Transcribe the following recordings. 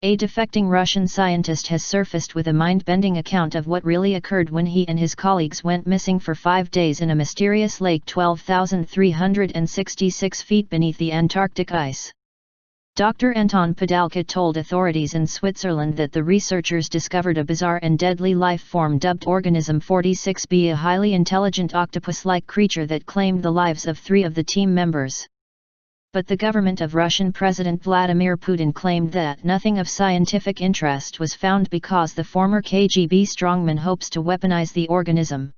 A defecting Russian scientist has surfaced with a mind-bending account of what really occurred when he and his colleagues went missing for 5 days in a mysterious lake 12,366 feet beneath the Antarctic ice. Dr. Anton Padalka told authorities in Switzerland that the researchers discovered a bizarre and deadly life form dubbed Organism 46b, a highly intelligent octopus-like creature that claimed the lives of 3 of the team members. But the government of Russian President Vladimir Putin claimed that nothing of scientific interest was found because the former KGB strongman hopes to weaponize the organism.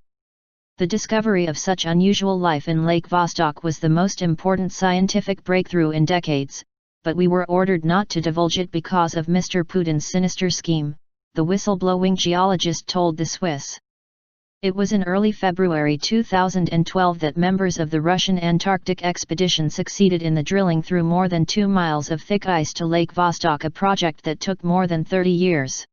The discovery of such unusual life in Lake Vostok was the most important scientific breakthrough in decades, but we were ordered not to divulge it because of Mr. Putin's sinister scheme, the whistleblowing geologist told the Swiss. It was in early February 2012 that members of the Russian Antarctic expedition succeeded in the drilling through more than 2 miles of thick ice to Lake Vostok, a project that took more than 30 years.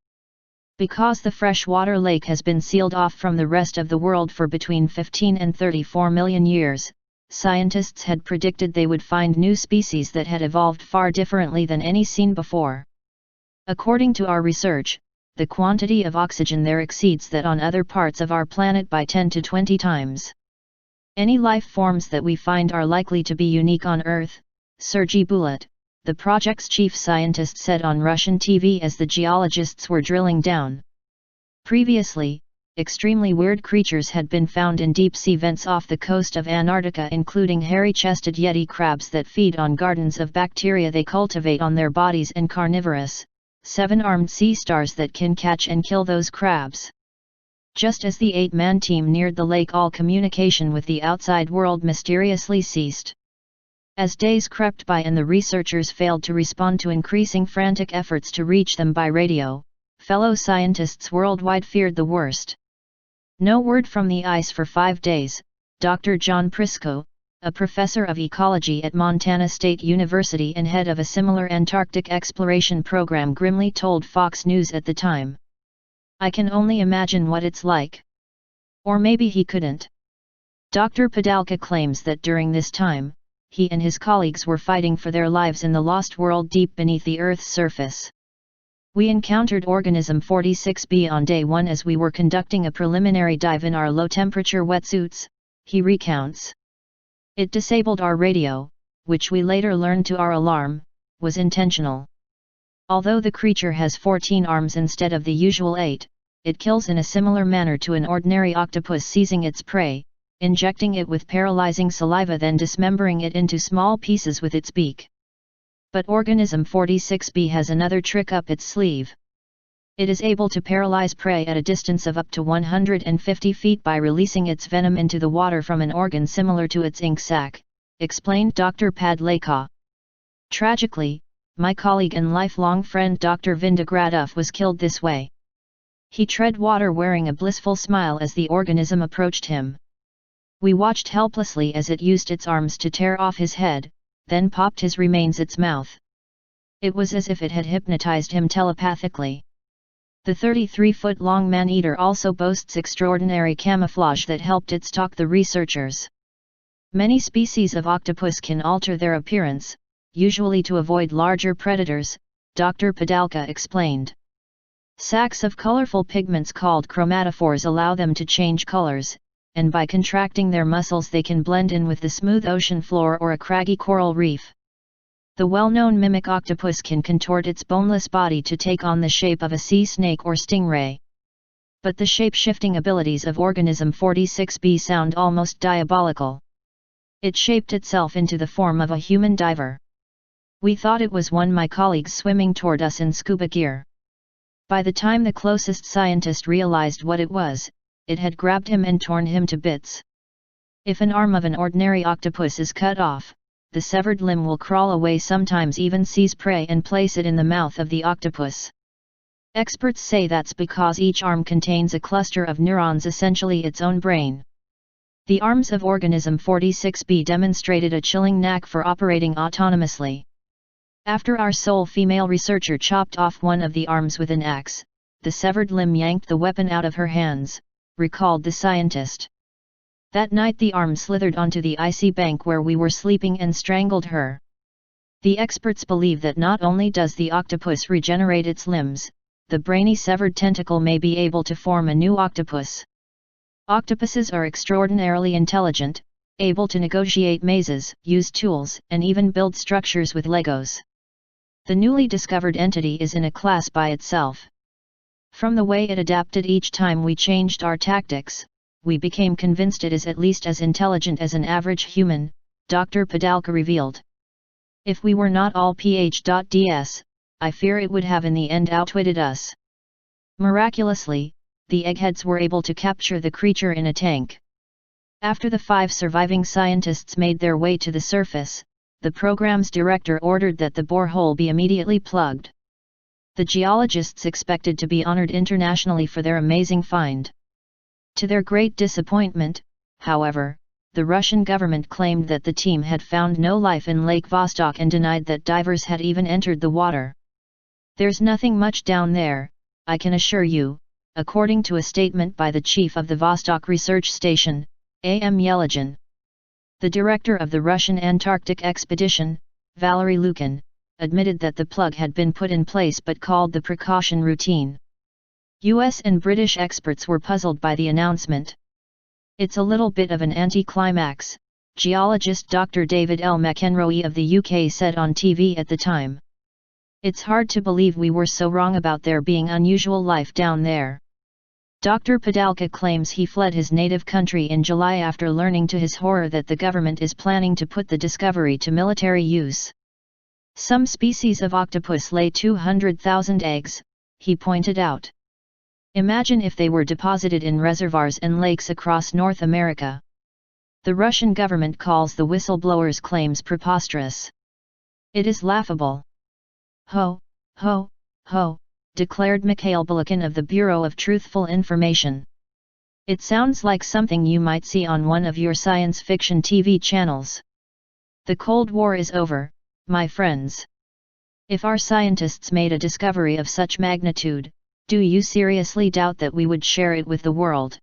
Because the freshwater lake has been sealed off from the rest of the world for between 15 and 34 million years, scientists had predicted they would find new species that had evolved far differently than any seen before. According to our research, the quantity of oxygen there exceeds that on other parts of our planet by 10 to 20 times. Any life forms that we find are likely to be unique on Earth, Sergei Bulat, the project's chief scientist, said on Russian TV as the geologists were drilling down. Previously, extremely weird creatures had been found in deep-sea vents off the coast of Antarctica, including hairy-chested yeti crabs that feed on gardens of bacteria they cultivate on their bodies and carnivorous, 7-armed sea stars that can catch and kill those crabs. Just as the 8-man team neared the lake, all communication with the outside world mysteriously ceased. As days crept by and the researchers failed to respond to increasing frantic efforts to reach them by radio, fellow scientists worldwide feared the worst. No word from the ice for 5 days, Dr. John Prisco, a professor of ecology at Montana State University and head of a similar Antarctic exploration program, grimly told Fox News at the time. "I can only imagine what it's like." Or maybe he couldn't. Dr. Padalka claims that during this time, he and his colleagues were fighting for their lives in the lost world deep beneath the Earth's surface. "We encountered Organism 46b on day 1 as we were conducting a preliminary dive in our low-temperature wetsuits," he recounts. "It disabled our radio, which we later learned to our alarm, was intentional. Although the creature has 14 arms instead of the usual 8, it kills in a similar manner to an ordinary octopus, seizing its prey, injecting it with paralyzing saliva, then dismembering it into small pieces with its beak. But Organism 46b has another trick up its sleeve. It is able to paralyze prey at a distance of up to 150 feet by releasing its venom into the water from an organ similar to its ink sac," explained Dr. Padalka. "Tragically, my colleague and lifelong friend Dr. Vinogradov was killed this way. He tread water wearing a blissful smile as the organism approached him. We watched helplessly as it used its arms to tear off his head, then popped his remains its mouth. It was as if it had hypnotized him telepathically." The 33-foot-long man-eater also boasts extraordinary camouflage that helped it stalk the researchers. "Many species of octopus can alter their appearance, usually to avoid larger predators," Dr. Padalka explained. "Sacs of colorful pigments called chromatophores allow them to change colors, and by contracting their muscles they can blend in with the smooth ocean floor or a craggy coral reef. The well-known mimic octopus can contort its boneless body to take on the shape of a sea snake or stingray. But the shape-shifting abilities of Organism 46b sound almost diabolical. It shaped itself into the form of a human diver. We thought it was one of my colleagues swimming toward us in scuba gear. By the time the closest scientist realized what it was, it had grabbed him and torn him to bits. If an arm of an ordinary octopus is cut off, the severed limb will crawl away, sometimes even seize prey and place it in the mouth of the octopus. Experts say that's because each arm contains a cluster of neurons, essentially its own brain. The arms of Organism 46b demonstrated a chilling knack for operating autonomously. After our sole female researcher chopped off one of the arms with an axe, the severed limb yanked the weapon out of her hands, recalled the scientist. That night the arm slithered onto the icy bank where we were sleeping and strangled her. The experts believe that not only does the octopus regenerate its limbs, the brainy severed tentacle may be able to form a new octopus. Octopuses are extraordinarily intelligent, able to negotiate mazes, use tools, and even build structures with Legos. The newly discovered entity is in a class by itself. From the way it adapted each time we changed our tactics, we became convinced it is at least as intelligent as an average human, Dr. Padalka revealed. If we were not all PhDs, I fear it would have in the end outwitted us. Miraculously, the eggheads were able to capture the creature in a tank. After the 5 surviving scientists made their way to the surface, the program's director ordered that the borehole be immediately plugged. The geologists expected to be honored internationally for their amazing find. To their great disappointment, however, the Russian government claimed that the team had found no life in Lake Vostok and denied that divers had even entered the water. "There's nothing much down there, I can assure you," according to a statement by the chief of the Vostok research station, A.M. Yelagin. The director of the Russian Antarctic expedition, Valery Lukin, admitted that the plug had been put in place but called the precaution routine. US and British experts were puzzled by the announcement. "It's a little bit of an anticlimax," geologist Dr. David L. McEnroe of the UK said on TV at the time. "It's hard to believe we were so wrong about there being unusual life down there." Dr. Padalka claims he fled his native country in July after learning to his horror that the government is planning to put the discovery to military use. "Some species of octopus lay 200,000 eggs," he pointed out. "Imagine if they were deposited in reservoirs and lakes across North America." The Russian government calls the whistleblower's claims preposterous. "It is laughable." "Ho, ho, ho," declared Mikhail Balakin of the Bureau of Truthful Information. "It sounds like something you might see on one of your science fiction TV channels. The Cold War is over, my friends. If our scientists made a discovery of such magnitude, do you seriously doubt that we would share it with the world?"